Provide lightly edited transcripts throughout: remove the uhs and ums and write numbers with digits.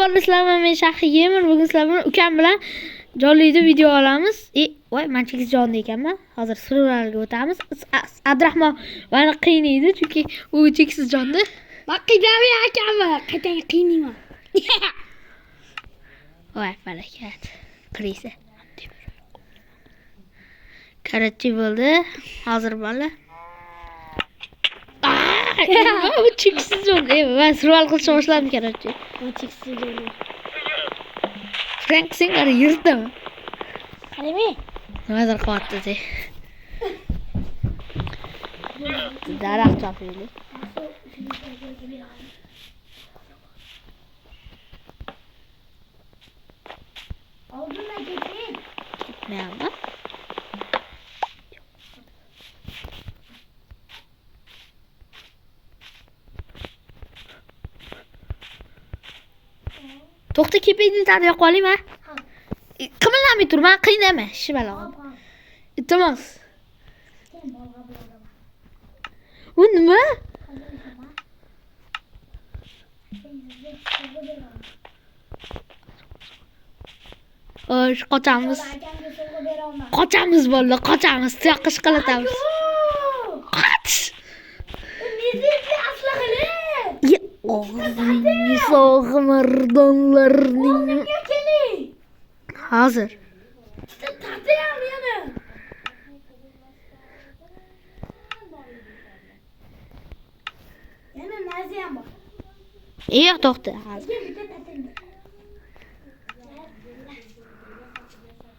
bolalar, sizlar men Shahri Gamer. Bugun sizlar bilan ukam bilan jonli video olamiz. Voy, men cheksiz jonli ekanman. Hozir suruvlarga o'tamiz. Abdurahmon meni qiynaydi chunki u cheksiz jonda. Men qiynamay ekanman, qayta qiynayman. Voy, barakat. Qiriysa. Karatchi bo'ldi. Hozir bolalar. Bu cheksiz jonda. Men surval qilishni boshladim karatchi. Men cheksiz jonda. Frank singari yirtdimi? Qaraymi? Nimadir qilyapti. Daraxt chopaylik. Oldinga keting. Nima? To'xta, kepingni tarbiya qoling ha. Qimillamay tur, men qiynama, shibalog'im. Iltimos. U nima? Xo'sh, qochamiz. Qochamiz bolalar, qochamiz. Tuyoqqa ishqilatamiz. Qoch! Og'zingni sog'mardonlarning. Hozir. Tatayam yana. Yana naziyam bor. To'xta, hozir.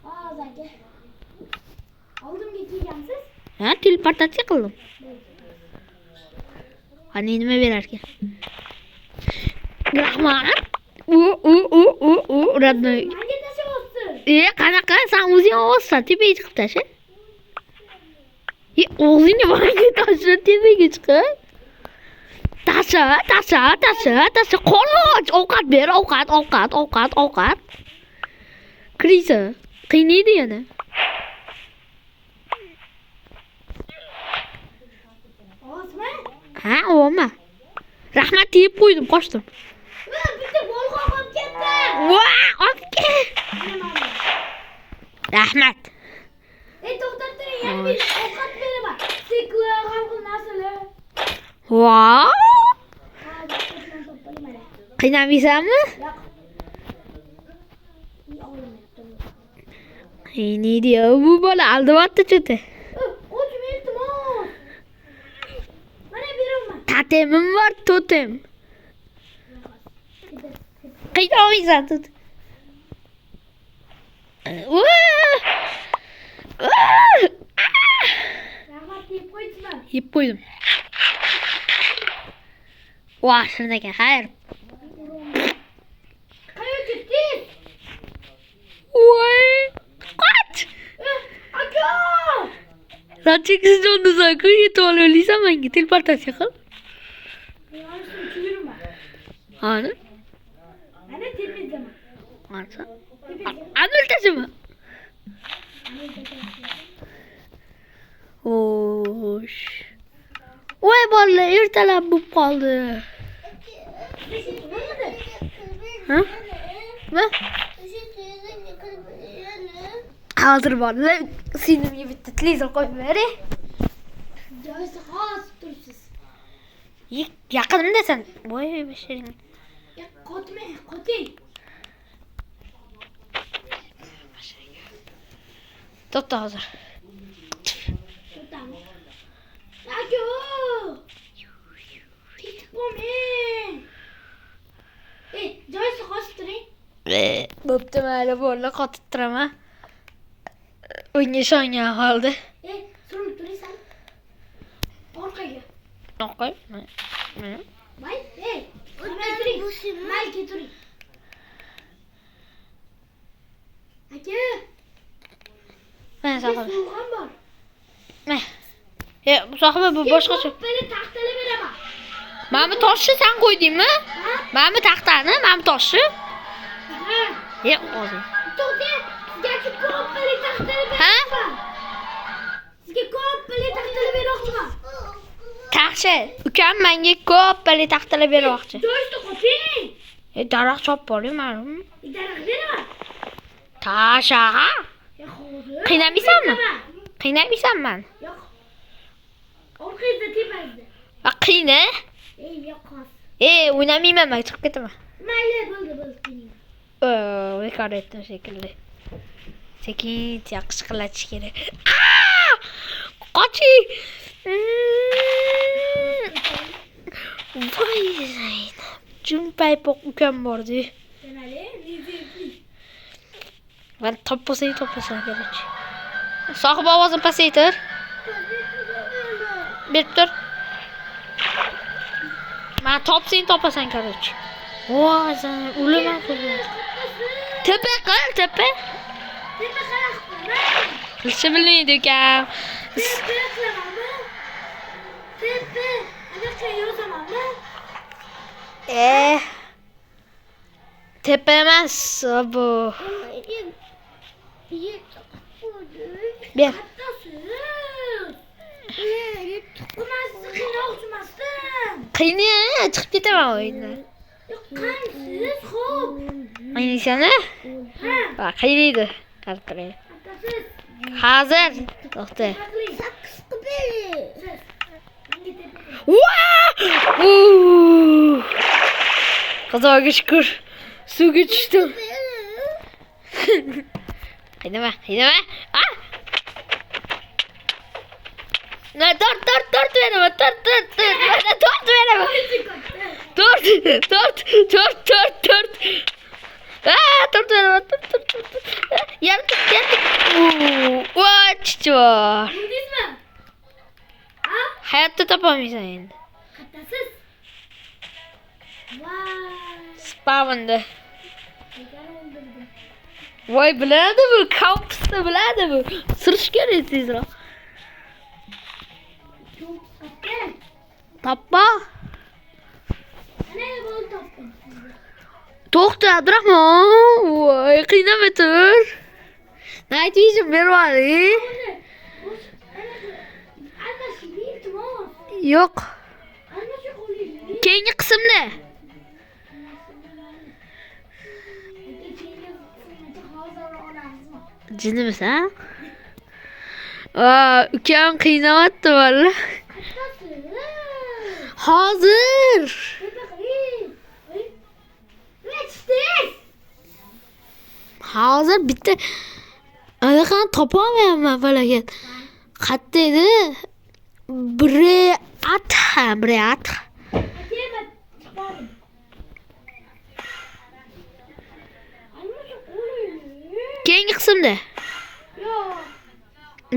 Hozir. Oldimga kelgansiz? Ha, teleportatsiya qildim. Qani nima berar ekan? Rahmat. Radnoy. Menga tashyapsiz. Qanaqa? Sen o'zing o'zsan, tepaga chiqib tasha. O'zingni menga tasha, tepaga chiqib. Tasha. Qoloch, ovqat ber, ovqat. Krisa, qiynaydi yana. Osma? Ha, o'ma. Rahmat deb qo'ydim, qochdim. Bitta bolg'a olib ketdi. Olib ket. Rahmat. To'xtab turing, yana bir ovqat beraman. Sekla g'amg'il narsalar. Qiynamaysanmi? Yo'q. Qiynaydi, bu bola aldavatdi cho'ta. O'chim iltimos. Mana beraman. Totemim bor, totem. Qiynamaysan tut. Rahmat deb qo'ydingmi? Yeb qo'ydim. Voh, shunday xayr. Qayoqqa ketdingiz? Voy! Qoch! Aka! Sen cheksiz jondasan, yetib olaversan menga teleportatsiya qil. Ana? Ana tepadaman. Ana. Aniltasimi? Xo'sh. Voy bolalar, ertalab bo'lib qoldi. Ha? Nima? Hozir bolalar, sinimga bitta televizor qo'yib bering. Joysi xos turibsiz. Yaqinimdasan. Voy, bashing. Qotmang, qoting. To'xta hozir. To'xtami. Aka! Ketib qolmang. Joysi xos turing. Bo'pti, mayli, bolalar, qotib turaman. Unga ishongan holda. Surib turaysan. Orqaga. O'qoy. May, turing. Mayga turing. Aka. Men sohib. Suvg'am bor. Bu sohiba bu boshqacha. Beni taxtali beraman. Mana bu toshni sen qo'ydingmi? Mana bu taxtani, mana bu toshni. Hozir. To'xta, sizga ko'ppali taxtali Ha? beraman. Sizga ko'ppali taxtali beraman. Yaxshi, ukam menga ko'p pali taxtalar bermoqchi. Joyda qoting. Daraxt chopib oling, ma'lum. Daraxt beraman. Tasha. Hozir. Qiynamaysanmi? Qiynamaysanmi? Yo'q. Orqangizda tepangizda. Qiyna. Yo'q hozir. O'ynamayman, men chiqib ketaman. Mayli, bo'ldi, qiynang. Bekor etdim shekilli. Sekin yaxshi qilatish kerak. Qoching. Voy Zaynab. Jumpaypoq ukam bordi. Ben toplasan kerak. Sohib ovozini pasaytir. Berib tur. Men topsang topasan kerak. Voy Zaynab, o'laman qo'ydim. Tepa qil, tepa. Tepa qarab. Hech bilmaydi ukam. Tepa qilamanmi? Tepa. Anaqa yozamanmi? Tepa emas bu. Ber. Qiyni, chiqib ketaman o'yindan. Qansiz, xo'p. Aynishani? Ha, qiynaydi. Qarab qarang. Hozir. To'xta. Xudoga shukr. Suvga tushdim. Qaynama. Na tort beraman. Tort beraman. Tort beraman. Yardım. Voy, chichor. Bildingizmi? Ha? Hayotda topamaysan endi. Qattasiz. Voy. Spavanda. Voy, biladi bu, kampusda biladi bu. Sirish kerak tezroq. Toppa. Ana bo'ldi topdim. To'xta, Abdurahmon. Voy, qiynama tur. Night vision berib oling. Yo'q. Keyingi qismda. Jinimisan? Ukam qiynamayapti valla. Hozir. Hozir bitta anaqani topolmayapman falokat. Qayerda edi? Briat. Keyingi qismda.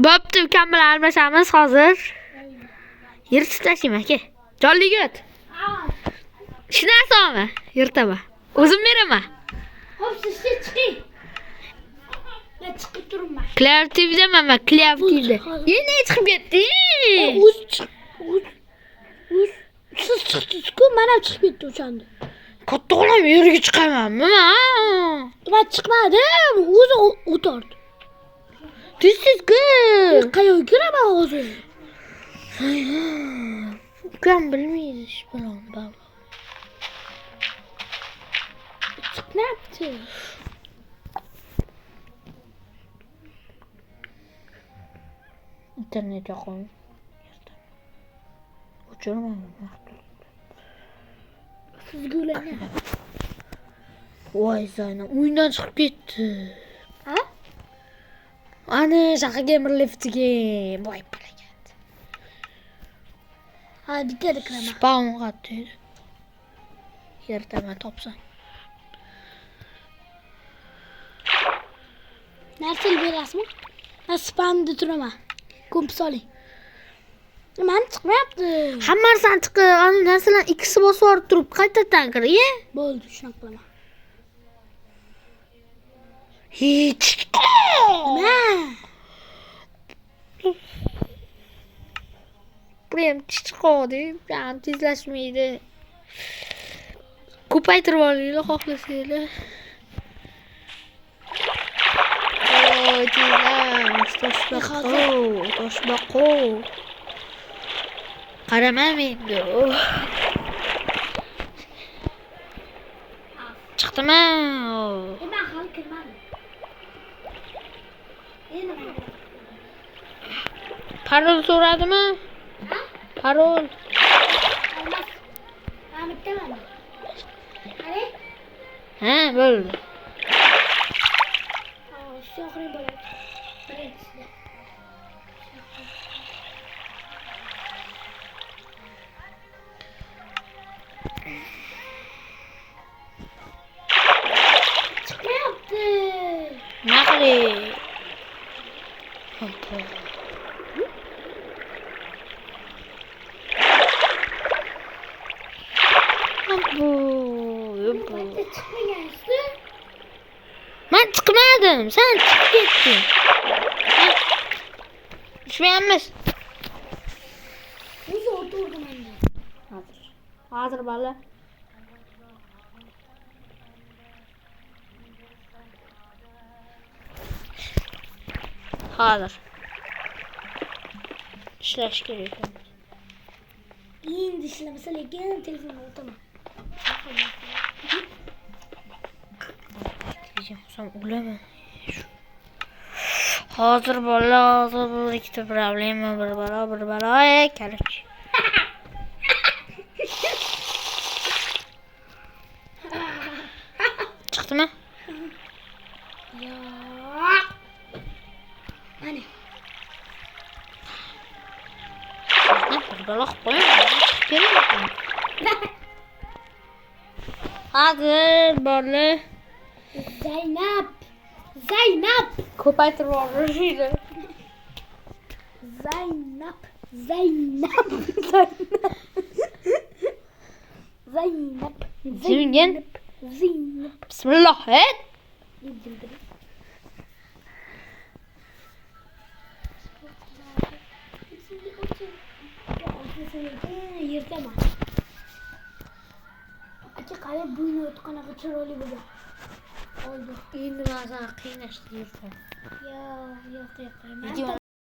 Bo'pti, ukam bilan almashamiz hozir. Yirtib tashlayman aka. Jonliga o't. Shunarsami? Yirtaman. O'zim beraman. Xo'p, siz chiqing. Men chiqib turibman. Kreativdaman men, kreativda. Endi chiqib ketding. Siz chiqdingiz-ku, men ham chiqib ketdim o'shanda. Katta olam yerga chiqamanmi men? Men chiqmadim, o'zi o'tardi. Tez-ku. Qayoqqa kiraman hozir? Ukam bilmaydi ish bilan. Chiqmayapti. Internet yo'qmi? O'chiraman. Sizga ulangan. Voy Zaynab, uydan chiqib ketdi. Ha? Ana shaqa gamer liftiga. Voy barakat. Ha, bitta reklama. Spawn qatdi. Yertaman topsam. Narsani berasizmi? Men spamda turaman. Kompas oling. Men chiqmayapti. Hamma narsa chiqib, ana narsalar ikkisi bosib olib turib, qaytadan kir, Bo'ldi, shunaqa qilaman. Hech. Nima? Prem chiqadi, ham tezlashmaydi. Ko'paytirib olinglar, xohlasanglar. Oy, tezlash, toshbaqo. Qaramam endi. Chiqdimi? Ben hali kirmadim. Endi men. Parol so'radimi? Ha? Parol. Olmaz. Ben bitemem. Hadi. Ha, bo'ldi. Şu yukarı böyle. Birinchisi. Çıkmayaptı. Naqli. Bu. Bitti çıkmayacaksın. Ben çıkmadım. Sen çıkıp gittin. Düşmeyenmiş. Nasıl oturdum anne? Hazır. Hazır bala. Hazır. İşleş gerekiyor. İyi dişlemesi lekin telefonu otama. Diyeceğim. Sen ulama. Hazır bala. Hazır bala. İkide problemi. Bir bala. Kelik. Çıktı mı? Ya. Hani? Bir bala koyayım. Geliyor. Hazır bala. Zeynep. Zeynep. Kopaytır var. Rıjıydı. Zeynep. Zeynep. Zeynep. Zeynep. Zeynep. Zeynep. Bismillah. Et. Yırtama. Açık hali buyunu otkana kaçırılı bu da. Oldu. Endi ben sana kıynaştırıyorum. Ya yok yok. Video